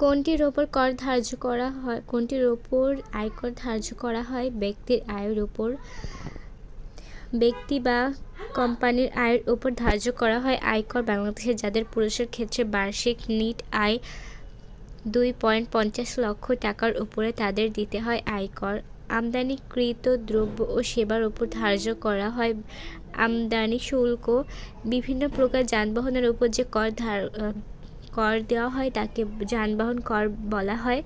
কোনটির ওপর কর ধার্য করা হয়? কোনটির ওপর আয়কর ধার্য করা হয়? ব্যক্তির আয়ের উপর। ব্যক্তি বা কোম্পানির আয়ের উপর ধার্য করা হয় আয়কর। বাংলাদেশে যাদের পুরুষের ক্ষেত্রে বার্ষিক নিট আয় 2.50 লক্ষ টাকার উপরে তাদের দিতে হয় আয়কর। আমদানিকৃত দ্রব্য ও সেবার উপর ধার্য করা হয় আমদানি শুল্ক। বিভিন্ন প্রকার যানবাহনের উপর যে কর দেওয়া হয় তাকে যানবাহন কর বলা হয়।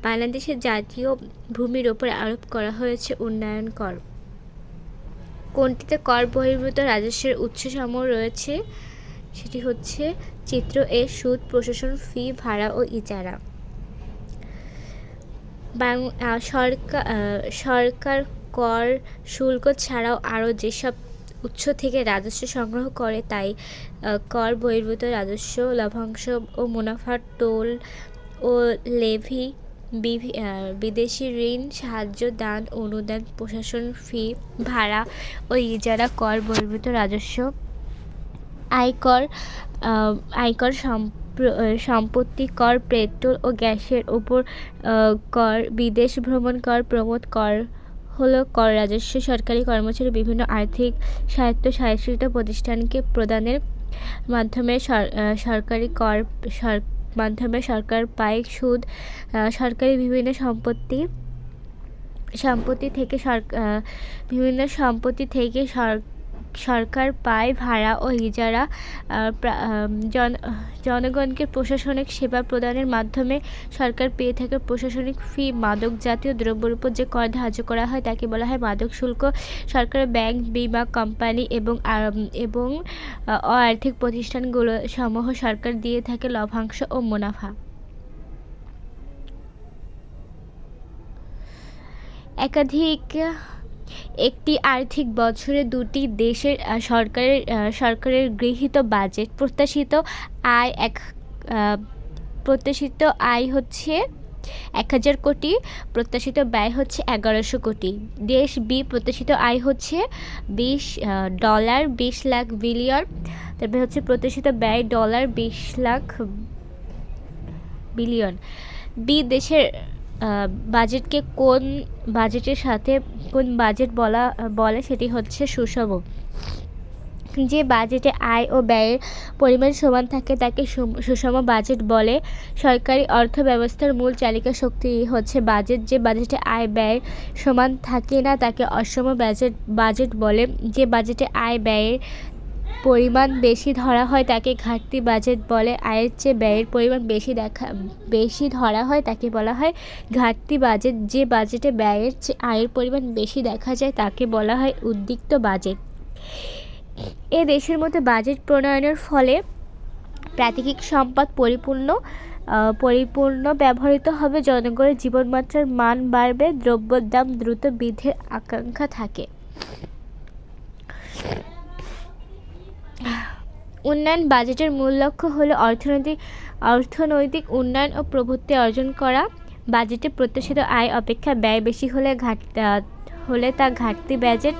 বাংলাদেশের জাতীয় ভূমির উপর আরোপ করা হয়েছে উন্নয়ন কর। কোনটিতে কর বহির্ভূত রাজস্বের উৎসসমূহ রয়েছে? সেটি হচ্ছে চিত্র এ, সুদ, প্রশাসন ফি, ভাড়া ও ইজারা। সরকার কর শুল্ক ছাড়াও আরও যেসব উৎস থেকে রাজস্ব সংগ্রহ করে তাই কর বহির্ভূত রাজস্ব। লভ্যাংশ ও মুনাফা, টোল ও লেভি, বিদেশি ঋণ, সাহায্য, দান, অনুদান, প্রশাসন ফি, ভাড়া ও ইজারা কর বহির্ভূত রাজস্ব। আয়কর সম্পত্তি কর, পেট্রোল ও গ্যাসের উপর কর, বিদেশ ভ্রমণ কর, প্রমোদ কর হলো কর রাজস্ব। সরকারি কর্মচারী বিভিন্ন আর্থিক স্বায়ত্তশাসিত প্রতিষ্ঠানকে প্রদানের মাধ্যমে সরকার পায় সুদ। সরকারি বিভিন্ন সম্পত্তি থেকে সরকার পায় ভাড়া ও ইজারা। জনগণকে প্রশাসনিক সেবা প্রদানের মাধ্যমে সরকার পেয়ে থাকে প্রশাসনিক ফি। মাদক জাতীয় দ্রব্যের উপর যে কর ধার্য করা হয় তাকে বলা হয় মাদক শুল্ক। সরকারের ব্যাংক, বিমা কোম্পানি এবং অ-আর্থিক প্রতিষ্ঠানগুলো সমূহ সরকার দিয়ে থাকে লভ্যাংশ ও মুনাফা। একটি আর্থিক বছরে দুটি দেশের সরকারের গৃহীত বাজেট। প্রত্যাশিত আয় হচ্ছে 1000 কোটি, প্রত্যাশিত ব্যয় হচ্ছে 1100 কোটি। দেশ বি প্রত্যাশিত আয় হচ্ছে $20 লাখ বিলিয়ন। তারপরে হচ্ছে প্রত্যাশিত ব্যয় $20 লাখ বিলিয়ন। বি দেশের বাজেটকে কোন বাজেট বলে? সেটি হচ্ছে সুষম। যে বাজেটে আয় ও ব্যয়ের পরিমাণ সমান থাকে তাকে সুষম বাজেট বলে। সরকারি অর্থ ব্যবস্থার মূল চালিকা শক্তি হচ্ছে বাজেট। যে বাজেটে আয় ব্যয় সমান থাকে না তাকে অসম বাজেট বলে। যে বাজেটে আয় ব্যয়ের পরিমাণ বেশি ধরা হয় তাকে ঘাটতি বাজেট বলে। আয়ের চেয়ে ব্যয়ের পরিমাণ বেশি ধরা হয় তাকে বলা হয় ঘাটতি বাজেট। যে বাজেটে ব্যয়ের চেয়ে আয়ের পরিমাণ বেশি দেখা যায় তাকে বলা হয় উদ্বৃত্ত বাজেট। এ দেশের মধ্যে বাজেট প্রণয়নের ফলে প্রাকৃতিক সম্পদ পরিপূর্ণ ব্যবহৃত হবে, জনগণের জীবনমাত্রার মান বাড়বে, দ্রব্যের দাম দ্রুত বৃদ্ধির আকাঙ্ক্ষা থাকে। উন্নয়ন বাজেটের মূল লক্ষ্য হলো অর্থনৈতিক উন্নয়ন ও প্রবৃদ্ধি অর্জন করা। বাজেটে প্রত্যাশিত আয় অপেক্ষা ব্যয় বেশি হলে তা ঘাটতি বাজেট।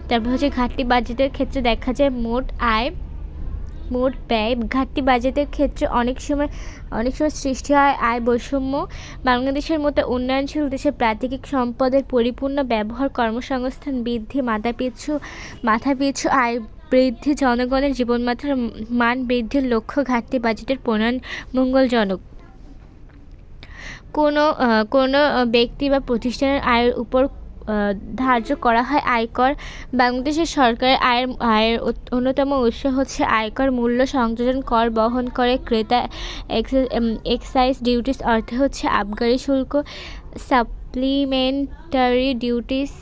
তারপর হচ্ছে ঘাটতি বাজেটের ক্ষেত্রে দেখা যায় মোট ব্যয়। ঘাটতি বাজেটের ক্ষেত্রে অনেক সময় সৃষ্টি হয় আয় বৈষম্য। বাংলাদেশের মতো উন্নয়নশীল দেশে প্রাকৃতিক সম্পদের পরিপূর্ণ ব্যবহার, কর্মসংস্থান বৃদ্ধি, মাথাপিছু আয় বৃদ্ধি, জনগণের জীবনমাত্রার মান বৃদ্ধির লক্ষ্য ঘাটতি বাজেটের প্রণয়ন মঙ্গলজনক। কোনো ব্যক্তি বা প্রতিষ্ঠানের আয়ের উপর ধার্য করা হয় আয়কর। বাংলাদেশের সরকারের আয়ের অন্যতম উৎস হচ্ছে আয়কর। মূল্য সংযোজন কর বহন করে ক্রেতা। এক্সাইজ ডিউটিস অর্থ হচ্ছে আবগারি শুল্ক। সাপ্লিমেন্টারি ডিউটিস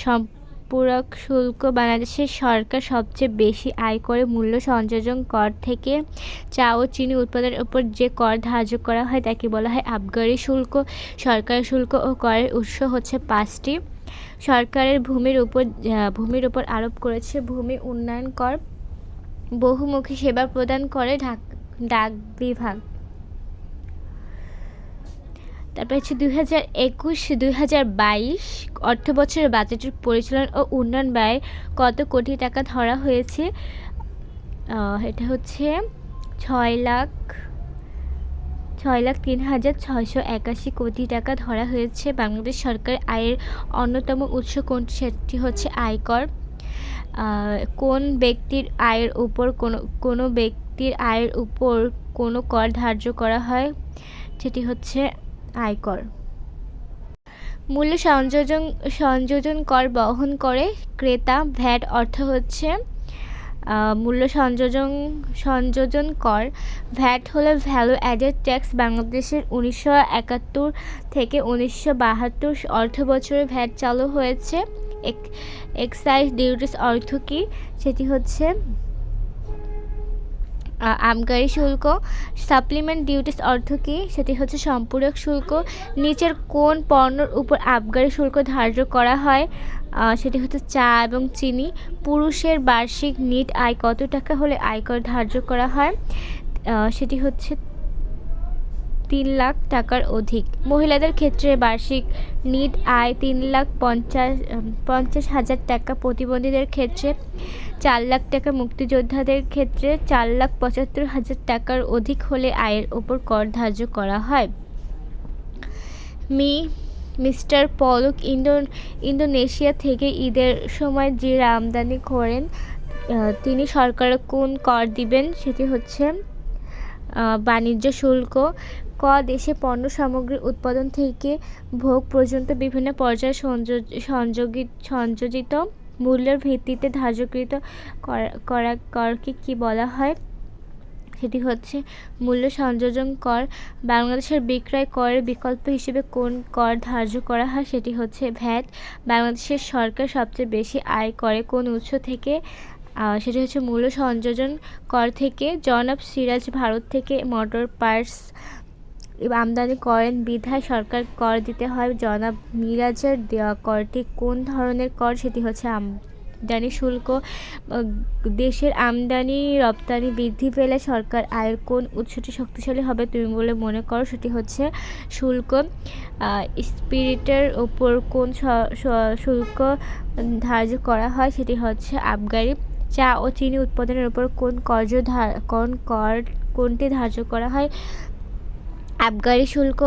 সম্পূরক শুল্ক। বাংলাদেশের সরকার সবচেয়ে বেশি আয় করে মূল্য সংযোজন কর থেকে। চা ও চিনি উৎপাদনের উপর যে কর ধার্য করা হয় তাকে বলা হয় আবগারি শুল্ক। সরকারি শুল্ক ও করের উৎস হচ্ছে 5টি। সরকারের ভূমির উপর আরোপ করেছে ভূমি উন্নয়ন কর। বহুমুখী সেবা প্রদান করে ডাক বিভাগ। তারপর হচ্ছে 2021-2022 অর্থবছরের বাজেটের পরিচালনা ও উন্নয়ন ব্যয় কত কোটি টাকা ধরা হয়েছে? এটা হচ্ছে 6,03,681 কোটি টাকা ধরা হয়েছে। বাংলাদেশ সরকার আয়ের অন্যতম উৎস কোনটি? সেটি হচ্ছে আয়কর। কোন ব্যক্তির আয়ের উপর কোনো ব্যক্তির আয়ের উপর কোনো কর ধার্য করা হয়? সেটি হচ্ছে আয়কর। মূল্য সংযোজন কর বহন করে ক্রেতা। ভ্যাট অর্থ হচ্ছে মূল্য সংযোজন কর। ভ্যাট হলো ভ্যালু অ্যাডেড ট্যাক্স। বাংলাদেশের 1971 থেকে 1972 অর্থবছরে ভ্যাট চালু হয়েছে। এক্সাইজ ডিউটিস অর্থ কী? সেটি হচ্ছে আবগারি শুল্ক। সাপ্লিমেন্ট ডিউটিস অর্থ কী? সেটি হচ্ছে সম্পূরক শুল্ক। নিচের কোন পণ্যের উপর আবগারি শুল্ক ধার্য করা হয়? সেটি হচ্ছে চা এবং চিনি। পুরুষের বার্ষিক নিট আয় কত টাকা হলে আয়কর ধার্য করা হয়? সেটি হচ্ছে 3 লাখ টাকার অধিক। মহিলাদের ক্ষেত্রে বার্ষিক নিট আয় 3,50,000 টাকা। প্রতিবন্ধীদের ক্ষেত্রে 4 লাখ টাকা। মুক্তিযোদ্ধাদের ক্ষেত্রে 4,75,000 টাকার অধিক হলে আয়ের ওপর কর ধার্য করা হয়। মিস্টার পলক ইন্দোনেশিয়া থেকে ঈদের সময় যে আমদানি করেন তিনি সরকারে কোন কর দিবেন? সেটি হচ্ছে বাণিজ্য শুল্ক। দেশে পণ্য সামগ্রীর উৎপাদন থেকে ভোগ পর্যন্ত বিভিন্ন পর্যায়ে সংযোজিত মূল্যের ভিত্তিতে ধার্যকৃত করকে কী বলা হয়? সেটি হচ্ছে মূল্য সংযোজন কর। বাংলাদেশের বিক্রয় করের বিকল্প হিসেবে কোন কর ধার্য করা হয়? সেটি হচ্ছে ভ্যাট। বাংলাদেশের সরকার সবচেয়ে বেশি আয় করে কোন উৎস থেকে? সেটি হচ্ছে মূল্য সংযোজন কর থেকে। জনাব সিরাজ ভারত থেকে মোটর পার্টস আমদানি করেন বিধায় সরকার কর দিতে হয়। জনাব মিরাজের দেওয়া করটি কোন ধরনের কর? সেটি হচ্ছে আমদানি শুল্ক। দেশের আমদানি রপ্তানি বৃদ্ধি পেলে সরকার আয়ের কোন উৎসটি শক্তিশালী হবে তুমি বলে মনে করো? সেটি হচ্ছে শুল্ক। স্পিরিটের ওপর কোন শুল্ক ধার্য করা হয়? সেটি হচ্ছে আবগারি। চা ও চিনি উৎপাদনের উপর কোনটি ধার্য করা হয়? আবগারি শুল্ক।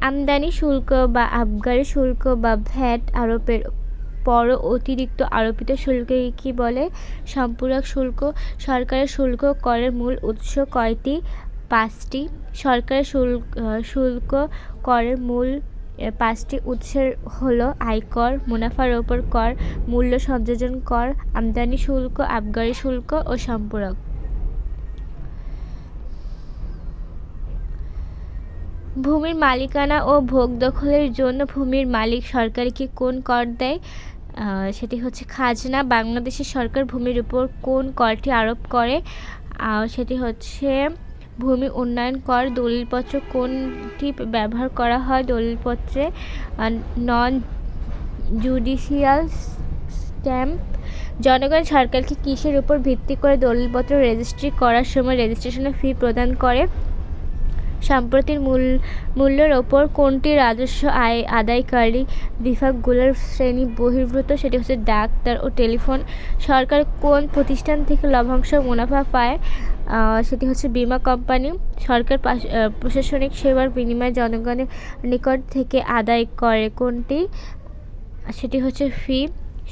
আমদানি শুল্ক বা আবগারি শুল্ক বা ভ্যাট আরোপের পর অতিরিক্ত আরোপিত শুল্ককে কী বলে? সম্পূরক শুল্ক। সরকারের শুল্ক করের মূল উৎস কয়টি? 5টি। সরকারের শুল্ক করের মূল 5টি উৎসের হলো আয়কর, মুনাফার ওপর কর, মূল্য সংযোজন কর, আমদানি শুল্ক, আবগারি শুল্ক ও সম্পূরক। ভূমির মালিকানা ও ভোগ দখলের জন্য ভূমির মালিক সরকারকে কোন কর দেয়? সেটি হচ্ছে খাজনা। বাংলাদেশের সরকার ভূমির উপর কোন করটি আরোপ করে? সেটি হচ্ছে ভূমি উন্নয়ন কর। দলিলপত্র কোনটি ব্যবহার করা হয়? দলিলপত্রে নন জুডিশিয়াল স্ট্যাম্প। জনগণ সরকারকে কিসের উপর ভিত্তি করে দলিলপত্র রেজিস্ট্রি করার সময় রেজিস্ট্রেশনের ফি প্রদান করে? সম্পত্তির মূল্যের ওপর কোনটি রাজস্ব আদায়কারী বিভাগগুলোর শ্রেণী বহির্ভূত? সেটি হচ্ছে ডাক্তার ও টেলিফোন। সরকার কোন প্রতিষ্ঠান থেকে লভ্যাংশ মুনাফা পায়? সেটি হচ্ছে বীমা কোম্পানি। সরকার প্রশাসনিক সেবার বিনিময়ে জনগণের নিকট থেকে আদায় করে কোনটি? সেটি হচ্ছে ফি।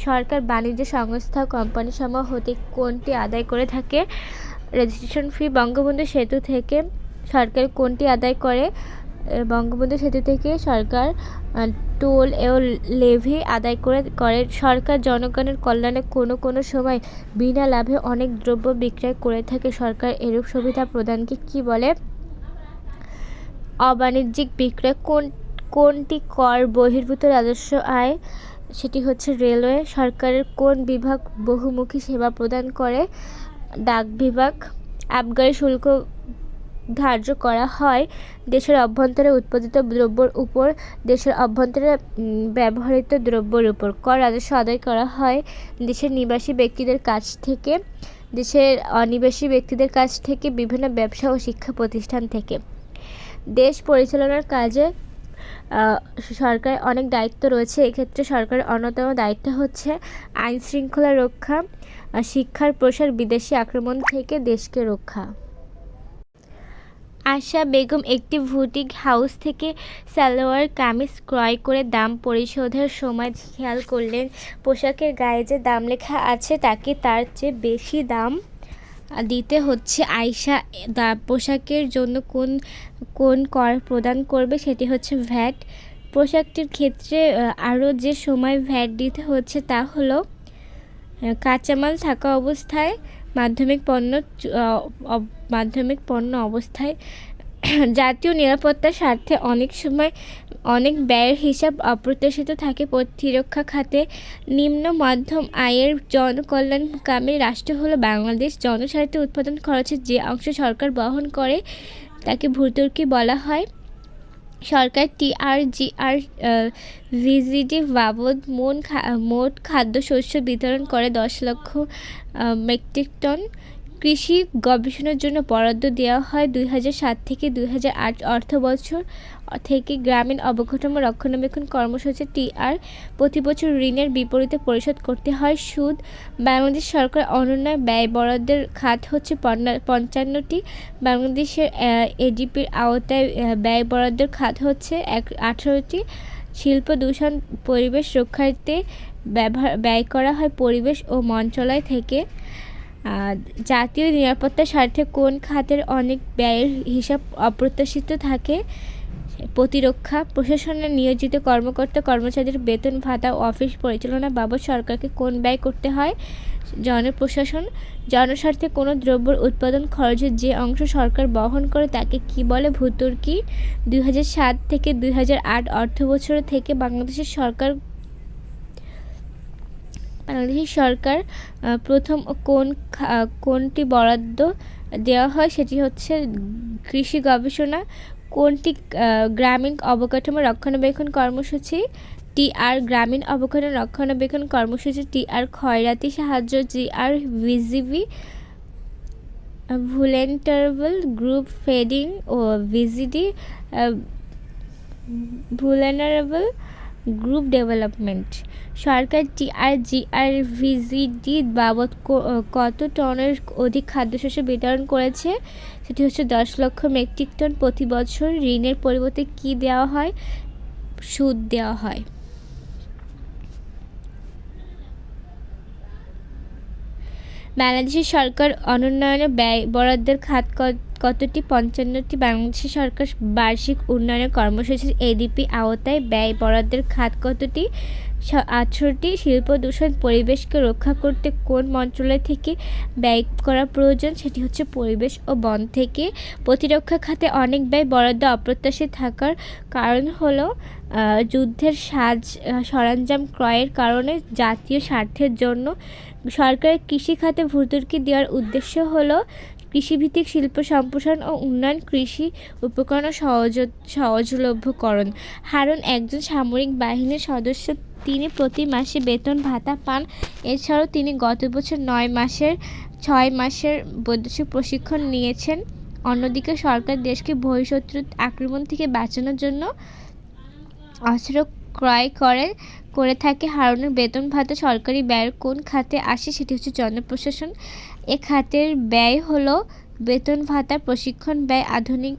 সরকার বাণিজ্য সংস্থা কোম্পানিসমূহ হতে কোনটি আদায় করে থাকে? Registration fee. বঙ্গবন্ধু সেতু থেকে সরকার কোনটি আদায় করে? বঙ্গবন্ধু সেতু থেকে সরকার টোল ও লেভি আদায় করে। সরকার জনগণের কল্যাণে কোনো সময় বিনা লাভে অনেক দ্রব্য বিক্রয় করে থাকে। সরকার এরূপ সুবিধা প্রদানকে কী বলে? অবাণিজ্যিক বিক্রয়। কোনটি কর বহির্ভূত রাজস্ব আয়? সেটি হচ্ছে রেলওয়ে। সরকারের কোন বিভাগ বহুমুখী সেবা প্রদান করে? ডাক বিভাগ। আবগারি শুল্ক ধার্য করা হয় দেশের অভ্যন্তরে উৎপাদিত দ্রব্যের উপর, দেশের অভ্যন্তরে ব্যবহৃত দ্রব্যের উপর। কর রাজস্ব আদায় করা হয় দেশের নিবাসী ব্যক্তিদের কাছ থেকে, দেশের অনিবাসী ব্যক্তিদের কাছ থেকে, বিভিন্ন ব্যবসা ও শিক্ষা প্রতিষ্ঠান থেকে। দেশ পরিচালনার কাজে সরকারের অনেক দায়িত্ব রয়েছে। এক্ষেত্রে সরকারের অন্যতম দায়িত্ব হচ্ছে আইন শৃঙ্খলা রক্ষা, শিক্ষার প্রসার, বিদেশি আক্রমণ থেকে দেশকে রক্ষা। আশা বেগম একটি বুটিক হাউস থেকে সালোয়ার কামিজ ক্রয় করে দাম পরিশোধের সময় খেয়াল করলেন পোশাকের গায়ে যে দাম লেখা আছে তাকে তার চেয়ে বেশি দাম দিতে হচ্ছে। আয়শা পোশাকের জন্য কোন কর প্রদান করবে সেটি হচ্ছে ভ্যাট। পোশাকটির ক্ষেত্রে আরও যে সময় ভ্যাট দিতে হচ্ছে তা হলো কাঁচামাল থাকা অবস্থায়, মাধ্যমিক পণ্য অবস্থায়। জাতীয় নিরাপত্তার স্বার্থে অনেক সময় অনেক ব্যয়ের হিসাব অপ্রত্যাশিত থাকে। প্রতিরক্ষা খাতে নিম্ন মধ্যম আয়ের জনকল্যাণকামী রাষ্ট্র হলো বাংলাদেশ। জনস্বার্থে উৎপাদন খরচের যে অংশ সরকার বহন করে তাকে ভর্তুকি বলা হয়। সরকার টিআরজিআর ভিজিডি বাবদ মোট খাদ্যশস্য বিতরণ করে 10 লক্ষ মেট্রিক টন। কৃষি গবেষণার জন্য বরাদ্দ দেওয়া হয় 2007 থেকে 2008 অর্থবছর থেকে গ্রামীণ অবকাঠামো রক্ষণাবেক্ষণ কর্মসূচি টিআর। প্রতি বছর ঋণের বিপরীতে পরিশোধ করতে হয় সুদ। বাংলাদেশ সরকার অনুন্নয়ন ব্যয় বরাদ্দের খাত হচ্ছে 55টি। বাংলাদেশের এডিপির আওতায় ব্যয় বরাদ্দের খাত হচ্ছে 18টি। শিল্প দূষণ পরিবেশ রক্ষার্থে ব্যয় করা হয় পরিবেশ ও মন্ত্রণালয় থেকে। জাতীয় নিরাপত্তার স্বার্থে কোন খাতের অনেক ব্যয়ের হিসাব অপ্রত্যাশিত থাকে? প্রতিরক্ষা। প্রশাসনে নিয়োজিত কর্মকর্তা কর্মচারীদের বেতন ভাতা ও অফিস পরিচালনা বাবদ সরকারকে কোন ব্যয় করতে হয়? জনপ্রশাসন। জনস্বার্থে কোনো দ্রব্যের উৎপাদন খরচের যে অংশ সরকার বহন করে তাকে কি বলে? ভর্তুকি। 2007 থেকে 2008 অর্থবছর থেকে বাংলাদেশের সরকার প্রথম কোনটি বরাদ্দ দেওয়া হয় সেটি হচ্ছে কৃষি গবেষণা। কোনটি গ্রামীণ অবকাঠামো রক্ষণাবেক্ষণ কর্মসূচি? টিআর। গ্রামীণ অবকাঠামো রক্ষণাবেক্ষণ কর্মসূচি টিআর। খয়রাতি সাহায্য জিআর। ভিজিবি ভুলেন্টারেবল গ্রুপ ফিডিং ও ভিজিডি ভুলেনারেবল গ্রুপ ডেভেলপমেন্ট। সরকার টিআরজিআর ভিজিডি বাবদ কত টনের অধিক খাদ্যশস্য বিতরণ করেছে? সেটি হচ্ছে 10 লক্ষ মেট্রিক টন। প্রতি বছর ঋণের পরিবর্তে কি দেওয়া হয়? সুদ দেওয়া হয়। বাংলাদেশের সরকার অনুন্নয়নে ব্যয় বরাদ্দের খাত কতটি? 55টি। বাংলাদেশের সরকার বার্ষিক উন্নয়ন কর্মসূচি এডিপি আওতায় ব্যয় বরাদ্দের খাত কতটি? 18টি। শিল্প দূষণ পরিবেশকে রক্ষা করতে কোন মন্ত্রণালয় থেকে ব্যয় করা প্রয়োজন? সেটি হচ্ছে পরিবেশ ও বন থেকে। প্রতিরক্ষা খাতে অনেক ব্যয় বরাদ্দ অপ্রত্যাশিত থাকার কারণ হলো যুদ্ধের সরঞ্জাম ক্রয়ের কারণে। জাতীয় স্বার্থের জন্য সরকারের কৃষি খাতে ভর্তুকি দেওয়ার উদ্দেশ্য হলো কৃষিভিত্তিক শিল্প সম্প্রসারণ ও উন্নয়ন, কৃষি উপকরণ সহজলভ্যকরণ। হারুন একজন সামরিক বাহিনীর সদস্য। তিনি প্রতি মাসে বেতন ভাতা পান। এছাড়াও তিনি গত বছর 6 মাসের বৈদেশিক প্রশিক্ষণ নিয়েছেন। অন্যদিকে সরকার দেশকে বহিঃশত্রুর আক্রমণ থেকে বাঁচানোর জন্য অস্ত্র ক্রয় করে থাকে। হারুনের বেতন ভাতা সরকারি ব্যয়ের কোন খাতে আসে? সেটি হচ্ছে জনপ্রশাসন। এ খাতের ব্যয় হলো বেতন ভাতা, প্রশিক্ষণ ব্যয়, আধুনিক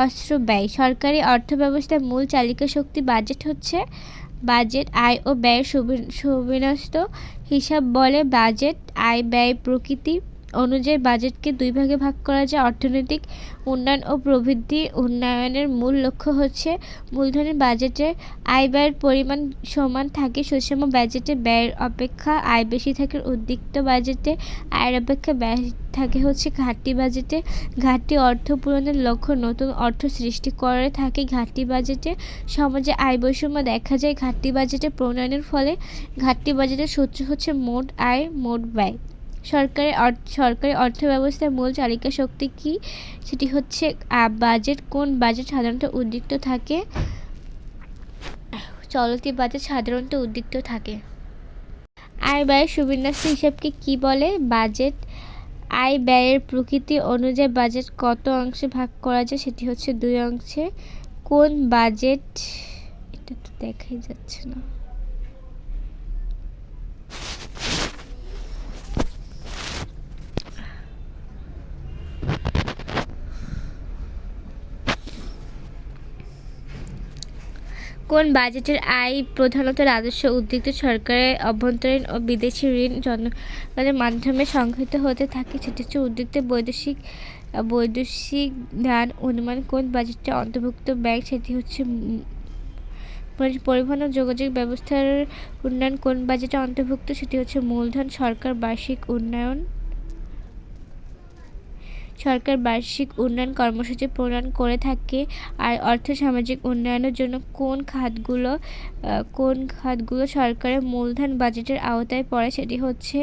অস্ত্র ব্যয়। সরকারি অর্থব্যবস্থার মূল চালিকা শক্তি বাজেট হচ্ছে। বাজেট আয় ও ব্যয়ের সুবিন্যস্ত হিসাব বলে। বাজেট আয় ব্যয় প্রকৃতি অনুযায়ী বাজেটকে দুই ভাগে ভাগ করা যায়। অর্থনৈতিক উন্নয়ন ও প্রবৃদ্ধি। উন্নয়নের মূল লক্ষ্য হচ্ছে মূলধনী বাজেটে আয় ব্যয়ের পরিমাণ সমান থাকে। সুষম বাজেটে ব্যয়ের অপেক্ষা আয় বেশি থাকে। উদ্বৃত্ত বাজেটে আয়ের অপেক্ষা ব্যয় থাকে হচ্ছে ঘাটতি বাজেটে। ঘাটতি অর্থ পূরণের লক্ষ্য নতুন অর্থ সৃষ্টি করে থাকে। ঘাটতি বাজেটে সমাজে আয় বৈষম্য দেখা যায়। ঘাটতি বাজেটে প্রণয়নের ফলে ঘাটতি বাজেটের সূত্র হচ্ছে মোট আয় মোট ব্যয়। সরকারি অর্থব্যবস্থার মূল চালিকা শক্তি কি? সেটি হচ্ছে বাজেট। কোন বাজেট সাধারণত উদ্বৃত্ত থাকে? চলতি বাজেট সাধারণত উদ্বৃত্ত থাকে। আয় ব্যয়ের সুবিন্যস্ত হিসাবকে কি বলে? বাজেট। আয় ব্যয়ের প্রকৃতি অনুযায়ী বাজেট কত অংশে ভাগ করা যায়? সেটি হচ্ছে 2 অংশে। কোন বাজেট? এটা তো দেখাই যাচ্ছে না। কোন বাজেটের আয় প্রধানত রাজস্ব উদ্বৃত্ত সরকারের অভ্যন্তরীণ ও বিদেশি ঋণ জনগণের মাধ্যমে সংগৃহীত হতে থাকে, সেটি হচ্ছে উদ্বৃত্তের বৈদেশিক ধান। অনুমান কোন বাজেটে অন্তর্ভুক্ত ব্যাংক, সেটি হচ্ছে পরিবহন ও যোগাযোগ ব্যবস্থার উন্নয়ন কোন বাজেটে অন্তর্ভুক্ত, সেটি হচ্ছে মূলধন। সরকার বার্ষিক উন্নয়ন কর্মসূচি প্রণয়ন করে থাকে। আর অর্থ সামাজিক উন্নয়নের জন্য কোন খাতগুলো সরকারের মূলধন বাজেটের আওতায় পড়ে, সেটি হচ্ছে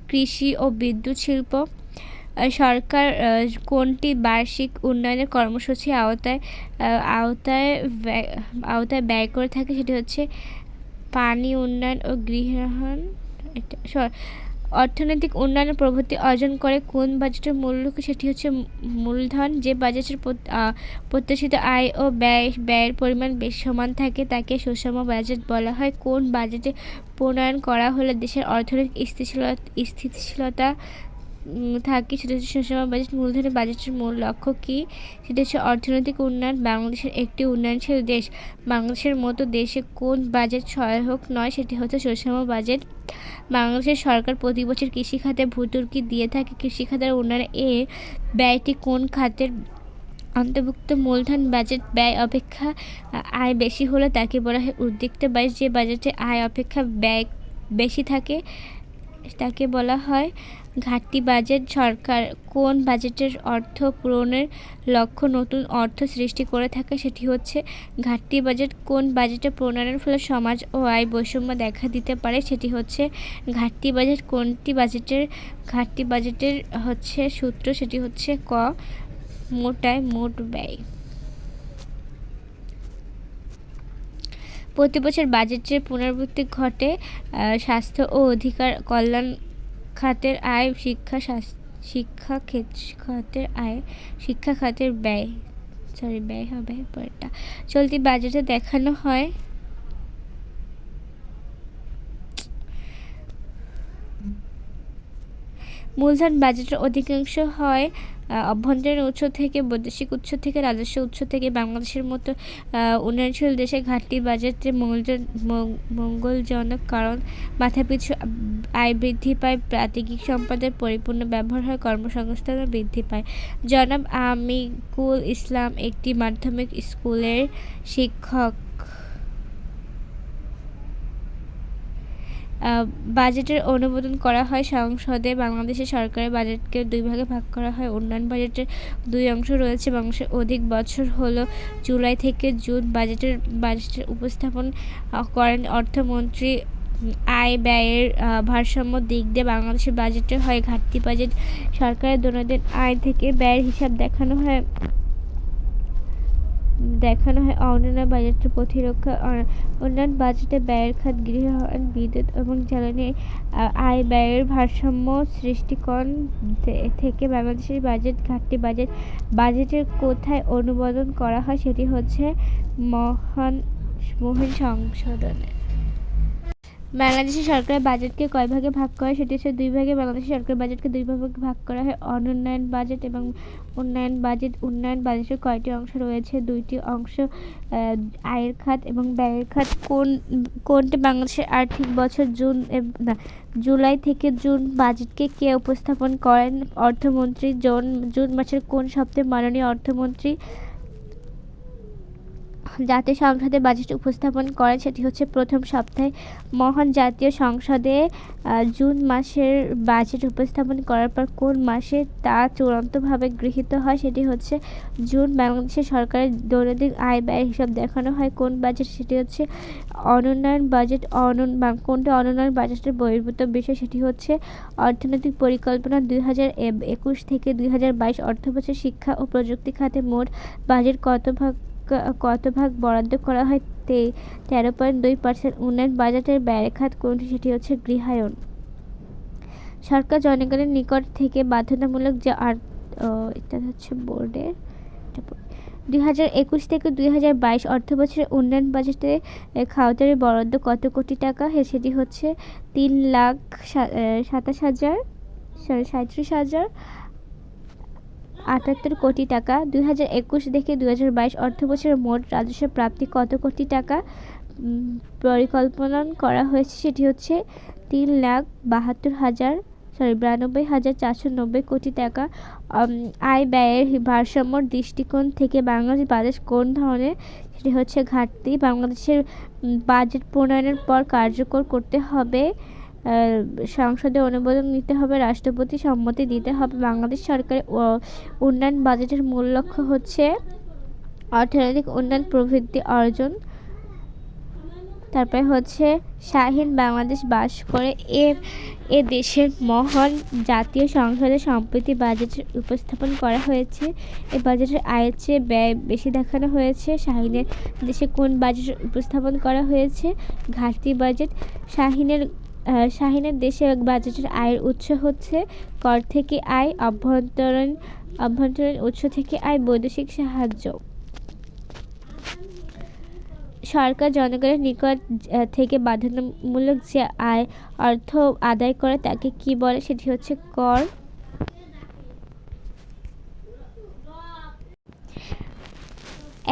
কৃষি ও বিদ্যুৎ শিল্প। সরকার কোনটি বার্ষিক উন্নয়নের কর্মসূচির আওতায় ব্যয় করে থাকে, সেটি হচ্ছে পানি উন্নয়ন ও গৃহায়ন। অর্থনৈতিক উন্নয়নের প্রবৃদ্ধি অর্জন করে কোন বাজেটের মূল লক্ষ্য, সেটি হচ্ছে মূলধন। যে বাজেটের প্রত্যাশিত আয় ও ব্যয়ের পরিমাণ বেশ সমান থাকে তাকে সুষম বাজেট বলা হয়। কোন বাজেটে প্রণয়ন করা হলে দেশের অর্থনৈতিক স্থিতিশীলতা থাকে, সেটা হচ্ছে সুষম বাজেট। মূলধনের বাজেটের মূল লক্ষ্য কী, সেটা হচ্ছে অর্থনৈতিক উন্নয়ন। বাংলাদেশের একটি উন্নয়নশীল দেশ। বাংলাদেশের মতো দেশে কোন বাজেট সহায়ক নয়, সেটি হচ্ছে সুষম বাজেট। বাংলাদেশের সরকার প্রতি বছর কৃষিখাতে ভর্তুকি দিয়ে থাকে। কৃষিখাতের উন্নয়নে ব্যয়টি কোন খাতের অন্তর্ভুক্ত? মূলধন বাজেট ব্যয় অপেক্ষা আয় বেশি হলে তাকে বলা হয় উদ্বৃত্ত বাজেট। যে বাজেটে আয় অপেক্ষা ব্যয় বেশি থাকে তাকে বলা হয় ঘাটতি বাজেট। সরকার কোন বাজেটের অর্থ পূরণের লক্ষ্য নতুন অর্থ সৃষ্টি করে থাকে, সেটি হচ্ছে ঘাটতি বাজেট। কোন বাজেটে প্রণয়নের ফলে সমাজ ও আয় বৈষম্য দেখা দিতে পারে, সেটি হচ্ছে ঘাটতি বাজেট। কোনটি ঘাটতি বাজেটের হচ্ছে সূত্র, সেটি হচ্ছে ক, মোটায় মোট ব্যয়। প্রতি বছর বাজেটের পুনরাবৃত্তি ঘটে। স্বাস্থ্য ও অধিকার কল্যাণ খাতের আয়, শিক্ষা খাতের ব্যয় হবে পরেরটা। চলতি বাজেটে দেখানো হয় মূলধন বাজেটের অধিকাংশ হয় অভ্যন্তরীণ উৎস থেকে, বৈদেশিক উৎস থেকে, রাজস্ব উৎস থেকে। বাংলাদেশের মতো উন্নয়নশীল দেশে ঘাটতি বাজেটের মঙ্গলজনক, কারণ মাথাপিছু আয় বৃদ্ধি পায়, প্রাতিনিধিক সম্পদের পরিপূর্ণ ব্যবহার হয়, কর্মসংস্থানও বৃদ্ধি পায়। জনাব আমিকুল ইসলাম একটি মাধ্যমিক স্কুলের শিক্ষক। বাজেটের অনুমোদন করা হয় সংসদে। বাংলাদেশের সরকারের বাজেটকে দুই ভাগে ভাগ করা হয়। উন্নয়ন বাজেটের দুই অংশ রয়েছে। বাংলাদেশের অধিক বছর হলো জুলাই থেকে জুন। বাজেটের উপস্থাপন করেন অর্থমন্ত্রী। আয় ব্যয়ের ভারসাম্য দিক দিয়ে বাংলাদেশের বাজেটে হয় ঘাটতি বাজেট। সরকারের দৈনন্দিন আয় থেকে ব্যয়ের হিসাব দেখানো হয় অন্যান্য বাজেটের প্রতিরক্ষা। উন্নয়ন বাজেটে ব্যয়ের খাত গৃহায়ন, বিদ্যুৎ এবং জ্বালানি। আয় ব্যয়ের ভারসাম্য সৃষ্টিকরণ থেকে বাংলাদেশের বাজেট ঘাটতি বাজেট। বাজেটের কোথায় অনুমোদন করা হয়, সেটি হচ্ছে মহান সংসদে। বাংলাদেশের সরকারের বাজেটকে কয় ভাগে ভাগ করা, সেটি হচ্ছে দুই ভাগে। বাংলাদেশের সরকারের বাজেটকে দুই ভাগে ভাগ করা হয়, অনুন্নয়ন বাজেট এবং উন্নয়ন বাজেট। উন্নয়ন বাজেটের কয়টি অংশ রয়েছে? দুইটি অংশ, আয়ের খাত এবং ব্যয়ের খাত। কোনটি বাংলাদেশের আর্থিক বছর জুলাই থেকে জুন? বাজেটকে কে উপস্থাপন করেন? অর্থমন্ত্রী। জুন মাসের কোন সপ্তাহে মাননীয় অর্থমন্ত্রী জাতীয় সংসদে বাজেট উপস্থাপন করেন, সেটি হচ্ছে প্রথম সপ্তাহে। মহান জাতীয় সংসদে জুন মাসের বাজেট উপস্থাপন করার পর কোন মাসে তা চূড়ান্তভাবে গৃহীত হয়, সেটি হচ্ছে জুন। বাংলাদেশের সরকারের দৈনন্দিন আয় ব্যয়ের হিসাব দেখানো হয় কোন বাজেট, সেটি হচ্ছে অনুন্নয়ন বাজেট। কোনটি অনুন্নয়ন বাজেটের বহির্ভূত বিষয়, সেটি হচ্ছে অর্থনৈতিক পরিকল্পনা। 2021 থেকে 2022 অর্থবছর শিক্ষা ও প্রযুক্তি খাতে মোট বাজেট কত ভাগ বরাদ্দ করা হয়? 13.2%। উন্নয়ন বাজেটের ব্যয়ের খাত কোনটি, সেটি হচ্ছে গৃহায়ন। সরকার জনগণের নিকট থেকে বাধ্যতামূলক যে এটা হচ্ছে বোর্ডের 2021 থেকে 2022 অর্থবছরে উন্নয়ন বাজেটে খাওয়াতের বরাদ্দ কত কোটি টাকা? সেটি হচ্ছে 3,37,078 কোটি টাকা। 2021 থেকে 2022 অর্থবছরের মোট রাজস্ব প্রাপ্তি কত কোটি টাকা? পরিকল্পনা করা হয়েছে সেটি হচ্ছে 3,92,490 কোটি টাকা। আয় ব্যয়ের ভারসাম্যর দৃষ্টিকোণ থেকে বাংলাদেশ বাজেট কোন ধরনের, সেটি হচ্ছে ঘাটতি। বাংলাদেশের বাজেট প্রণয়নের পর কার্যকর করতে হবে, সংসদে অনুমোদন নিতে হবে, রাষ্ট্রপতি সম্মতি দিতে হবে। বাংলাদেশ সরকারের উন্নয়ন বাজেটের মূল লক্ষ্য হচ্ছে অর্থনৈতিক উন্নয়ন প্রবৃদ্ধি অর্জন। তারপরে হচ্ছে শাহীন বাংলাদেশ বাস করে এ দেশের মহান জাতীয় সংসদে সম্প্রতি বাজেটের উপস্থাপন করা হয়েছে। এই বাজেটের আয়ের চেয়ে ব্যয় বেশি দেখানো হয়েছে। শাহীনের দেশে কোন বাজেট উপস্থাপন করা হয়েছে? ঘাটতি বাজেট। শাহীনের দেশে বাজেটের আয়ের উৎস হচ্ছে কর থেকে আয়, অভ্যন্তরীণ উৎস থেকে আয়, বৈদেশিক সাহায্য। সরকার জনগণের নিকট থেকে বাধ্যতামূলক যে অর্থ আদায় করে তাকে কি বলে, সেটি হচ্ছে কর।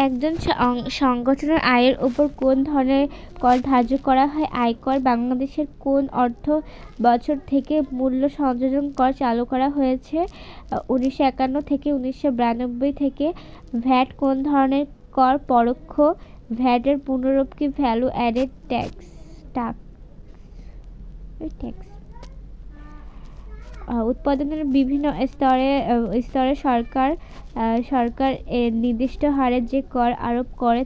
একজন সংগঠনের আয়ের উপর কোন ধরনের কর ধার্য করা হয়? আয়কর। বাংলাদেশের কোন অর্থ বছর থেকে মূল্য সংযোজন কর চালু করা হয়েছে? 1951 থেকে 1992 থেকে। ভ্যাট কোন ধরনের কর? পরোক্ষ। ভ্যাটের পুনরূপ কি? Value added tax. উৎপাদনের বিভিন্ন স্তরে সরকার নির্দিষ্ট হারে যে কর আরোপ করে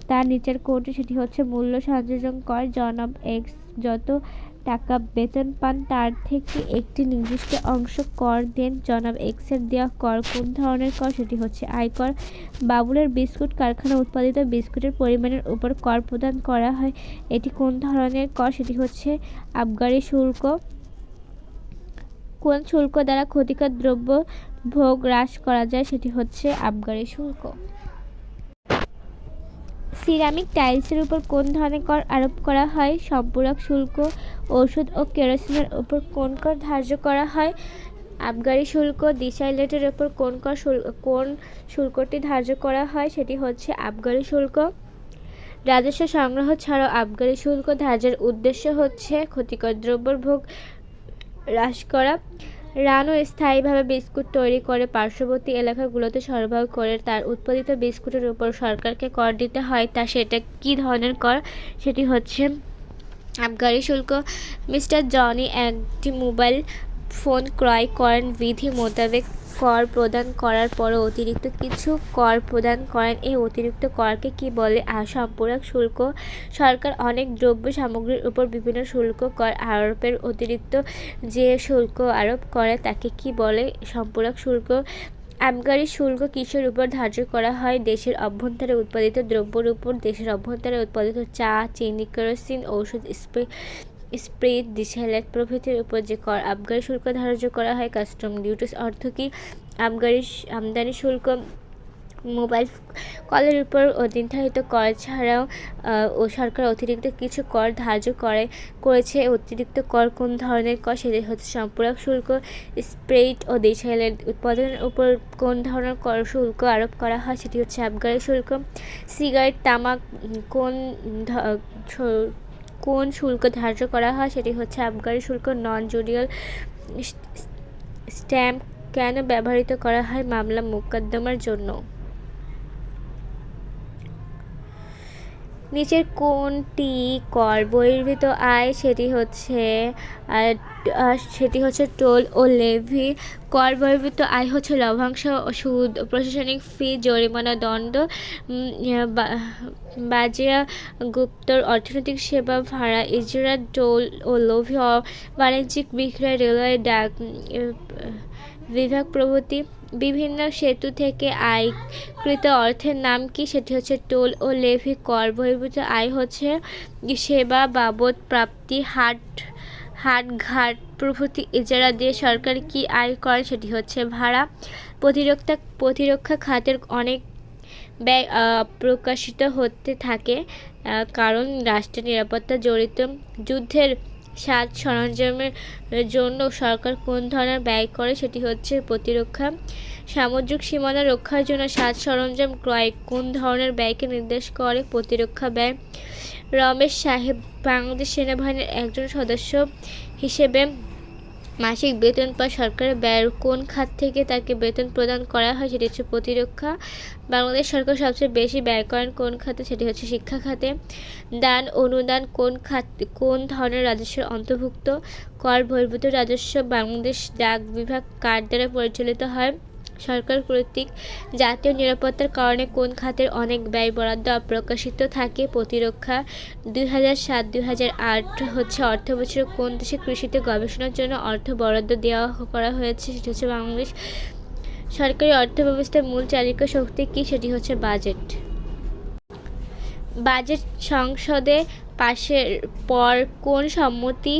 তা নিচের কোনটি, সেটি হচ্ছে মূল্য সংযোজন কর। জনাব এক্স যত টাকা বেতন পান তার থেকে একটি নির্দিষ্ট অংশ কর দেন। জনাব এক্সের দেওয়া কর কোন ধরনের কর, সেটি হচ্ছে আয়কর। বাবুলের বিস্কুট কারখানা উৎপাদিত বিস্কুটের পরিমাণের উপর কর প্রদান করা হয়, এটি কোন ধরনের কর, সেটি হচ্ছে আবগারি শুল্ক। কোন শুল্ক দ্বারা ক্ষতিকর দ্রব্য ভোগ হ্রাস করা যায়, সেটি হচ্ছে আবগারি শুল্ক। সিরামিক টাইলসের উপর কোন ধরনের কর আরোপ করা হয়? সম্পূরক শুল্ক। ওষুধ ও কেরোসিনের উপর কোন কর ধার্য করা হয়? আবগারি শুল্ক। দিশাইলেটের উপর কোন শুল্কটি ধার্য করা হয়, সেটি হচ্ছে আবগারি শুল্ক। রাজস্ব সংগ্রহ ছাড়াও আবগারি শুল্ক ধার্যের উদ্দেশ্য হচ্ছে ক্ষতিকর দ্রব্যের ভোগ হ্রাস করা। রানু স্থায়ীভাবে বিস্কুট তৈরি করে পার্শ্ববর্তী এলাকাগুলোতে সরবরাহ করে তার উৎপাদিত বিস্কুটের উপর সরকারকে কর দিতে হয়, সেটা কী ধরনের কর, সেটি হচ্ছে আবগারি শুল্ক। মিস্টার জনি একটি মোবাইল ফোন ক্রয় করেন, বিধি মোতাবেক কর প্রদান করার পরও অতিরিক্ত কিছু কর প্রদান করেন, এই অতিরিক্ত করকে কি বলে? সম্পূরক শুল্ক। সরকার অনেক দ্রব্য সামগ্রীর উপর বিভিন্ন শুল্ক কর আরোপের অতিরিক্ত যে শুল্ক আরোপ করে তাকে কি বলে? সম্পূরক শুল্ক। আবগারি শুল্ক কিসের উপর ধার্য করা হয়? দেশের অভ্যন্তরে উৎপাদিত দ্রব্যের উপর। দেশের অভ্যন্তরে উৎপাদিত চা, চিনি, কেরোসিন, ঔষধ, স্প্রিট, দিশাইলেট প্রভৃতির উপর যে কর আবগারি শুল্ক ধার্য করা হয়। কাস্টম ডিউটিস অর্থ কী? আমদানি শুল্ক। মোবাইল কলের উপর নির্ধারিত কর ছাড়াও সরকার অতিরিক্ত কিছু কর ধার্য করেছে, অতিরিক্ত কর কোন ধরনের কর, সেটি হচ্ছে সম্পূরক শুল্ক। স্প্রিট ও দিশাইলেট উৎপাদনের উপর কোন ধরনের কর শুল্ক আরোপ করা হয়, সেটি হচ্ছে আবগারি শুল্ক। সিগারেট, তামাক কোন শুল্ক ধার্য করা হয়, সেটি হচ্ছে আবগারি শুল্ক। নন জুডিশিয়াল স্ট্যাম্প কেন ব্যবহৃত করা হয়? মামলা মোকদ্দমার জন্য। নিচের কোনটি কর বহির্ভূত আয়, সেটি হচ্ছে টোল ও লেভি। কর বহির্ভূত আয় হচ্ছে লভ্যাংশ, সুদ, প্রশাসনিক ফি, জরিমানা, দণ্ড, বাজেয়াপ্ত অর্থনৈতিক সেবা, ভাড়া, ইজরা, টোল ও লেভি, বাণিজ্যিক বিক্রয়, রেলওয়ে, ডাক বিভাগ প্রভৃতি। বিভিন্ন সেতু থেকে আয়কৃত অর্থের নাম কি, সেটি হচ্ছে টোল ও লেভি। কর বহির্ভূত আয় হচ্ছে সেবা বাবদ প্রাপ্তি, হাট-ঘাট প্রভৃতি। ইজারা দিয়ে সরকার কি আয় করে, সেটি হচ্ছে ভাড়া। প্রতিরক্ষা খাতের অনেক ব্যয় প্রকাশিত হতে থাকে কারণ রাষ্ট্রের নিরাপত্তা জড়িত। যুদ্ধের সাজ সরঞ্জামের জন্য সরকার কোন ধরনের ব্যয় করে, সেটি হচ্ছে প্রতিরক্ষা। সামুদ্রিক সীমানা রক্ষার জন্য সাজ সরঞ্জাম ক্রয় কোন ধরনের ব্যয়কে নির্দেশ করে, প্রতিরক্ষা ব্যয়। রমেশ সাহেব বাংলাদেশ সেনাবাহিনীর একজন সদস্য হিসেবে মাসিক বেতন পায় সরকারের ব্যয়ের কোন খাত থেকে তাকে বেতন প্রদান করা হয়, সেটি হচ্ছে প্রতিরক্ষা। বাংলাদেশ সরকার সবচেয়ে বেশি ব্যয় করেন কোন খাতে, সেটি হচ্ছে শিক্ষা খাতে। দান অনুদান কোন ধরনের রাজস্বের অন্তর্ভুক্ত, কর বহির্ভূত রাজস্ব। বাংলাদেশ ডাক বিভাগ কার দ্বারা পরিচালিত হয়, সরকার কর্তৃক। জাতীয় নিরাপত্তার কারণে কোন খাতের অনেক ব্যয় বরাদ্দ অপ্রকাশিত থাকে, প্রতিরক্ষা। 2007-2008 হচ্ছে অর্থবছরে কোন দেশে কৃষিতে গবেষণার জন্য অর্থ বরাদ্দ করা হয়েছে, সেটি হচ্ছে বাংলাদেশ। সরকারি অর্থব্যবস্থার মূল চালিকা শক্তি কী, সেটি হচ্ছে বাজেট। বাজেট সংসদে পাশের পর কোন সম্মতি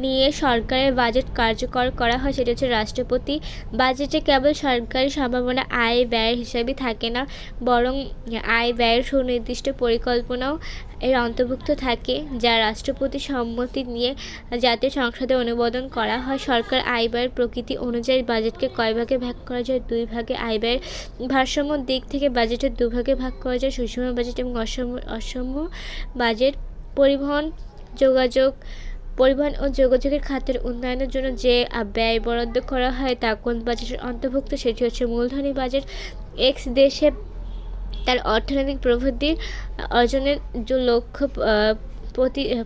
নিয়ে সরকারের বাজেট কার্যকর করা হয়, সেটা হচ্ছে রাষ্ট্রপতি। বাজেটে কেবল সরকারি সম্ভাবনা আয় ব্যয়ের হিসাবই থাকে না, বরং আয় ব্যয়ের সুনির্দিষ্ট পরিকল্পনাও এর অন্তর্ভুক্ত থাকে, যা রাষ্ট্রপতির সম্মতি নিয়ে জাতীয় সংসদে অনুমোদন করা হয়। সরকার আয় ব্যয়ের প্রকৃতি অনুযায়ী বাজেটকে কয় ভাগে ভাগ করা যায়, 2 ভাগে। আয় ব্যয়ের ভারসাম্য দিক থেকে বাজেটের 2 ভাগে ভাগ করা যায়, সুষম বাজেট এবং অসম বাজেট। পরিবহন ও যোগাযোগের খাতের উন্নয়নের জন্য যে ব্যয় বরাদ্দ করা হয় তা কোন বাজেটের অন্তর্ভুক্ত, সেটি হচ্ছে মূলধনী বাজেট। এক্স দেশে তার অর্থনৈতিক প্রবৃদ্ধি অর্জনের লক্ষ্য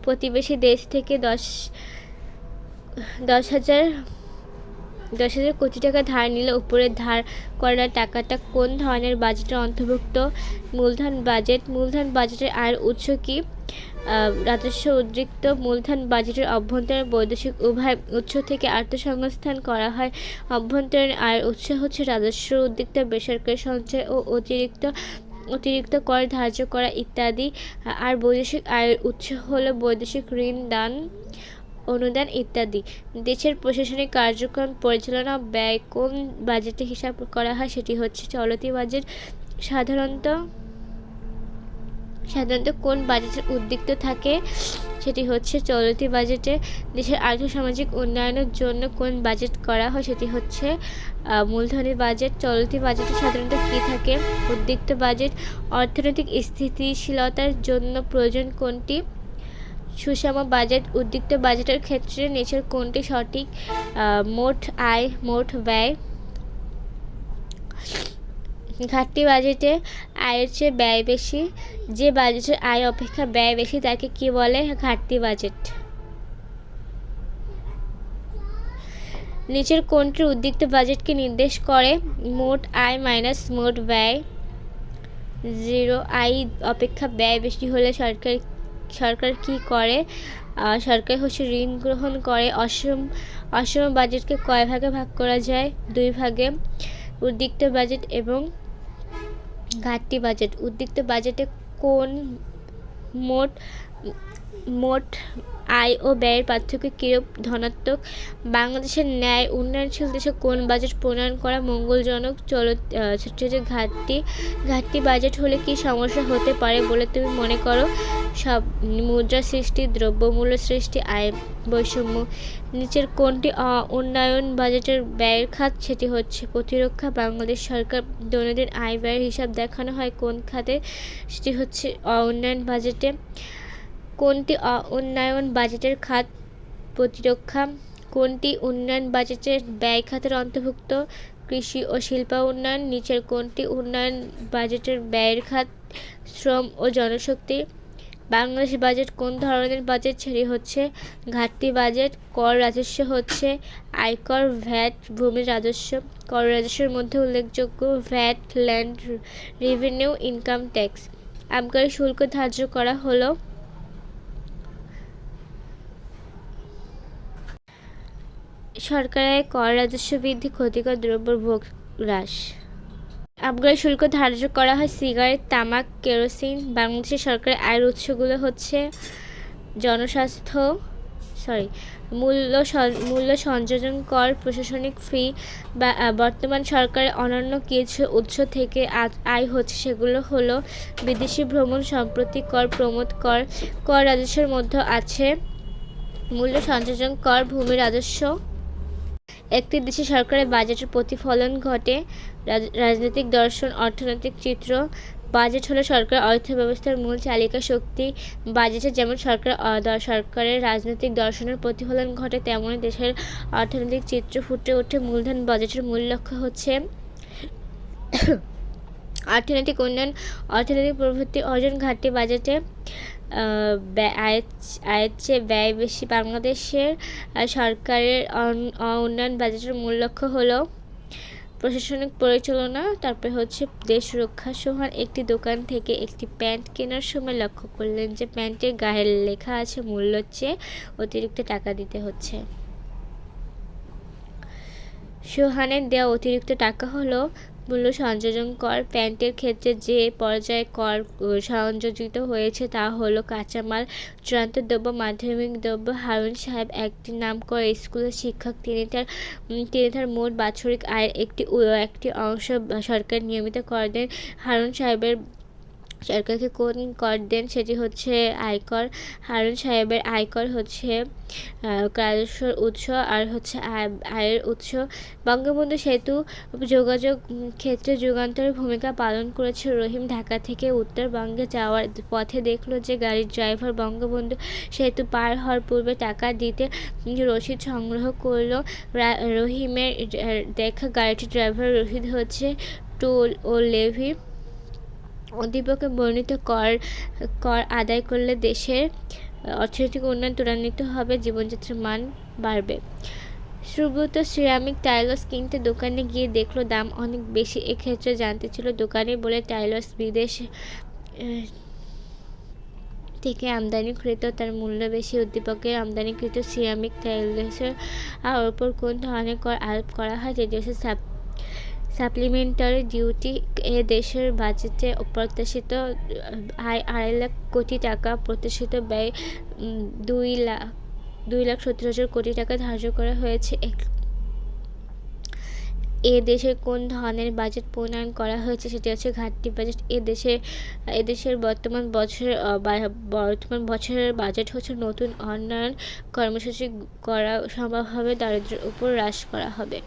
প্রতিবেশী দেশ থেকে 10,000 কোটি টাকা ধার নিলে উপরের ধার করা টাকাটা কোন ধরনের বাজেটের অন্তর্ভুক্ত, মূলধন বাজেট। মূলধন বাজেটের আয়ের উৎস কি, রাজস্ব উদ্বৃত্ত। মূলধন বাজেটের অভ্যন্তরীণ বৈদেশিক উভয় উৎস থেকে অর্থসংস্থান করা হয়। অভ্যন্তরীণ আয়ের উৎস হচ্ছে রাজস্ব উদ্বৃত্ত, বেসরকারি সঞ্চয় ও অতিরিক্ত কর ধার্য করা ইত্যাদি। আর বৈদেশিক আয়ের উৎস হলো বৈদেশিক ঋণ, দান অনুদান ইত্যাদি। দেশের প্রশাসনিক কার্যক্রম পরিচালনা ব্যয় কোন বাজেটে হিসাব করা হয়, সেটি হচ্ছে চলতি বাজেট। সাধারণত কোন বাজেটের উদ্বৃত্ত থাকে, সেটি হচ্ছে চলতি বাজেটে। দেশের আর্থসামাজিক উন্নয়নের জন্য কোন বাজেট করা হয়, সেটি হচ্ছে মূলধনী বাজেট। চলতি বাজেটে সাধারণত কী থাকে, উদ্বৃত্ত বাজেট। অর্থনৈতিক স্থিতিশীলতার জন্য প্রয়োজন কোনটি, সুষম বাজেট। উদ্বৃত্ত বাজেটের ক্ষেত্রে নিচের কোনটি সঠিক, মোট আয় মোট ব্যয়। ঘাটতি বাজেটে আয়ের চেয়ে ব্যয় বেশি, যে বাজেটের আয় অপেক্ষা ব্যয় বেশি তাকে কি বলে, ঘাটতি বাজেট। নিচের কোনটির উদ্বৃত্ত বাজেটকে নির্দেশ করে, মোট আয় মাইনাস মোট ব্যয়। 0 আয় অপেক্ষা ব্যয় বেশি হলে সরকার কি করে, সরকার হচ্ছে ঋণ গ্রহণ করে। অসম বাজেটকে কয় ভাগে ভাগ করা যায়, 2 ভাগে। উদ্বৃত্ত বাজেট এবং ঘাটতি বাজেট। উদ্বৃত্ত বাজেটে কোন মোট আয় ও ব্যয়ের পার্থক্য কিরূপ, ধনাত্মক। বাংলাদেশের ন্যায় উন্নয়নশীল দেশে কোন বাজেট প্রণয়ন করা মঙ্গলজনক, ঘাটতি বাজেট হলে কি সমস্যা হতে পারে বলে তুমি মনে করো, সব মুদ্রা সৃষ্টি, দ্রব্যমূল্য সৃষ্টি, আয় বৈষম্য। নিচের কোনটি উন্নয়ন বাজেটের ব্যয়ের খাত, সেটি হচ্ছে প্রতিরক্ষা। বাংলাদেশ সরকার দৈনন্দিন আয় ব্যয়ের হিসাব দেখানো হয় কোন খাতে, সেটি হচ্ছে উন্নয়ন বাজেটে। কোনটি উন্নয়ন বাজেটের খাত, প্রতিরক্ষা। কোনটি উন্নয়ন বাজেটের ব্যয় খাতের অন্তর্ভুক্ত, কৃষি ও শিল্প উন্নয়ন। নিচের কোনটি উন্নয়ন বাজেটের ব্যয়ের খাত, শ্রম ও জনশক্তি। বাংলাদেশ বাজেট কোন ধরনের বাজেট, সেটি হচ্ছে ঘাটতি বাজেট। কর রাজস্ব হচ্ছে আয়কর, ভ্যাট, ভূমি রাজস্ব। কর রাজস্বের মধ্যে উল্লেখযোগ্য VAT, land revenue, income tax. আবগারি শুল্ক ধার্য করা হলো সরকারের কর রাজস্ব বৃদ্ধি, ক্ষতিকর দ্রব্য ভোগ হ্রাস। আবগারি শুল্ক ধার্য করা হয় সিগারেট, তামাক, কেরোসিন। বাংলাদেশের সরকারের আয়ের উৎসগুলো হচ্ছে মূল্য সংযোজন কর, প্রশাসনিক ফি। বর্তমান সরকারের অন্যান্য কিছু উৎস থেকে আয় হচ্ছে, সেগুলো হলো বিদেশি ভ্রমণ, সম্পত্তি কর, প্রমোদ কর। কর রাজস্বের মধ্যে আছে মূল্য সংযোজন কর, ভূমি রাজস্ব। একটি দেশে সরকারের বাজেটের প্রতিফলন ঘটে। রাজনৈতিক দর্শন, অর্থনৈতিক চিত্র। বাজেট হলো সরকার অর্থব্যবস্থার মূল চালিকা শক্তি। বাজেটে যেমন সরকারের রাজনৈতিক দর্শনের প্রতিফলন ঘটে, তেমনই দেশের অর্থনৈতিক চিত্র ফুটে ওঠে। মূলধন বাজেটের মূল লক্ষ্য হচ্ছে অর্থনৈতিক উন্নয়ন, অর্থনৈতিক প্রবৃদ্ধি অর্জন। ঘাটতি বাজেটে আয়ের চেয়ে ব্যয় বেশি। বাংলাদেশের সরকারের উন্নয়ন বাজেটের মূল লক্ষ্য হলো প্রশাসনিক পরিচালনা, তারপরে হচ্ছে দেশ রক্ষা। সোহান একটি দোকান থেকে একটি প্যান্ট কেনার সময় লক্ষ্য করলেন যে প্যান্টের গায়ে লেখা আছে মূল্যের চেয়ে অতিরিক্ত টাকা দিতে হচ্ছে। সোহানের দেওয়া অতিরিক্ত টাকা হলো মূল্য সংযোজন কর। প্যান্টের ক্ষেত্রে যে পর্যায়ে কর সংযোজিত হয়েছে তা হলো কাঁচামাল, চূড়ান্ত দ্রব্য, মাধ্যমিক দ্রব্য। হারুন সাহেব একটি নামকরা স্কুলের শিক্ষক। তিনি তার মোট বাৎসরিক আয়ের একটি অংশ সরকার নিয়মিত কর দেন। হারুন সাহেবের সরকারকে কোন কর দেন সেটি হচ্ছে আয়কর। হারুন সাহেবের আয়কর হচ্ছে রাজস্বের উৎস আর হচ্ছে আয়ের উৎস। বঙ্গবন্ধু সেতু যোগাযোগ ক্ষেত্রে যুগান্তরের ভূমিকা পালন করেছে। রহিম ঢাকা থেকে উত্তরবঙ্গে যাওয়ার পথে দেখলো যে গাড়ির ড্রাইভার বঙ্গবন্ধু সেতু পার হওয়ার পূর্বে টাকা দিতে রসিদ সংগ্রহ করলো। রহিমের দেখা গাড়িটির ড্রাইভার রসিদ হচ্ছে টোল ও লেভি। উদ্দীপকে বর্ণিত কর আদায় করলে দেশের অর্থনৈতিক উন্নয়ন ত্বরান্বিত হবে, জীবনযাত্রার মান বাড়বে। সুব্রত সিরামিক টাইলস কিনতে দোকানে গিয়ে দেখলো দাম অনেক বেশি। এক্ষেত্রে জানতে ছিল দোকানে বলে টাইলস বিদেশ থেকে আমদানিকৃত, তার মূল্য বেশি। উদ্দীপকের আমদানিকৃত সিরামিক টাইলসের ওপর কোন ধরনের কর আরোপ করা হয় যেটি হচ্ছে সাপ্লিমেন্টারি ডিউটি। এ দেশের বাজেটে প্রত্যাশিত আয় 2.5 লাখ কোটি টাকা, প্রত্যাশিত ব্যয় 2,70,000 কোটি টাকা ধার্য করা হয়েছে। এ দেশের কোন ধরনের বাজেট প্রণয়ন করা হয়েছে সেটি হচ্ছে ঘাটতি বাজেট। এ দেশের বর্তমান বছরের বাজেট হচ্ছে নতুন উন্নয়ন কর্মসূচি করা সম্ভব হবে, দারিদ্র্যের উপর হ্রাস করা হবে।